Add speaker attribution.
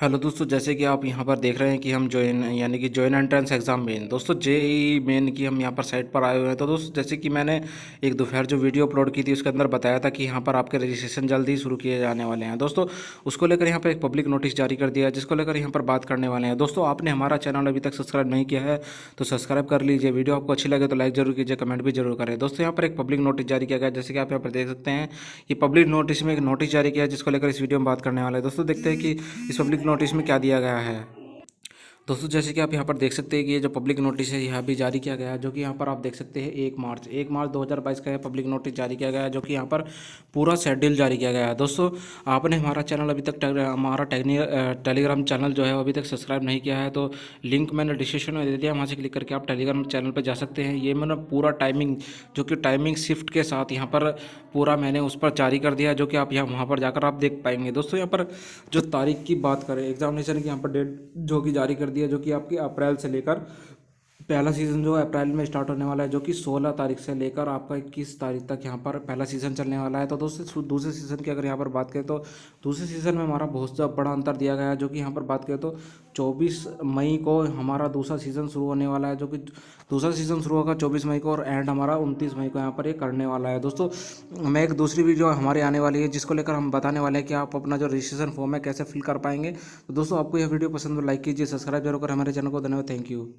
Speaker 1: Hello दोस्तों, जैसे कि आप यहाँ पर देख रहे हैं कि हम ज्वाइन यानी कि ज्वाइन एंट्रेंस एग्ज़ाम मेन दोस्तों जेई मेन की हम यहाँ पर साइट पर आए हुए हैं। तो दोस्तों जैसे कि मैंने एक दोपहर जो वीडियो अपलोड की थी उसके अंदर बताया था कि यहाँ पर आपके रजिस्ट्रेशन जल्दी ही शुरू किए जाने वाले हैं दोस्तों। उसको लेकर यहाँ पर एक पब्लिक नोटिस जारी कर दिया है जिसको लेकर यहाँ पर बात करने वाले हैं। दोस्तों आपने हमारा चैनल अभी तक सब्सक्राइब नहीं किया है तो सब्सक्राइब कर लीजिए। वीडियो आपको अच्छी लगे तो लाइक जरूर कीजिए, कमेंट भी जरूर करें। दोस्तों यहाँ पर एक पब्लिक नोटिस जारी किया गया, जैसे कि आप यहाँ पर देख सकते हैं। ये पब्लिक नोटिस में एक नोटिस जारी किया है जिसको लेकर इस वीडियो में बात करने वाले हैं। दोस्तों देखते हैं कि इस पब्लिक नोटिस में क्या दिया गया है। दोस्तों जैसे कि आप यहाँ पर देख सकते हैं कि ये जो पब्लिक नोटिस है यह भी जारी किया गया है, जो कि यहाँ पर आप देख सकते हैं 1 मार्च 2022 का यह पब्लिक नोटिस जारी किया गया है, जो कि यहाँ पर पूरा शेड्यूल जारी किया गया है। दोस्तों आपने हमारा चैनल अभी तक हमारा टेलीग्राम चैनल जो है वो अभी तक सब्सक्राइब नहीं किया है तो लिंक मैंने डिस्क्रिप्शन में दे दिया, वहाँ से क्लिक करके आप टेलीग्राम चैनल पर जा सकते हैं। ये मैंने पूरा टाइमिंग जो कि टाइमिंग शिफ्ट के साथ यहाँ पर पूरा मैंने उस पर जारी कर दिया, जो कि आप यहाँ वहाँ पर जाकर आप देख पाएंगे। दोस्तों यहाँ पर जो तारीख की बात करें, एग्जामिनेशन की यहाँ पर डेट जो कि जारी कर दी है, जो कि आपकी अप्रैल से लेकर पहला सीज़न जो अप्रैल में स्टार्ट होने वाला है, जो कि 16 तारीख से लेकर आपका 21 तारीख तक यहाँ पर पहला सीज़न चलने वाला है। तो दोस्तों दूसरे सीज़न की अगर यहाँ पर बात करें तो दूसरे सीज़न में हमारा बहुत ज़्यादा बड़ा अंतर दिया गया है, जो कि यहाँ पर बात करें तो 24 मई को हमारा दूसरा सीज़न शुरू होने वाला है, जो कि दूसरा सीज़न शुरू होगा 24 मई को और एंड हमारा 29 मई को यहाँ पर ये करने वाला है। दोस्तों मैं एक दूसरी वीडियो हमारे आने वाली है जिसको लेकर हम बताने वाले हैं कि आप अपना जो रजिस्ट्रेशन फॉर्म है कैसे फिल कर पाएंगे। तो दोस्तों आपको यह वीडियो पसंद हो लाइक कीजिए, सब्सक्राइब जरूर करें हमारे चैनल को। धन्यवाद, थैंक यू।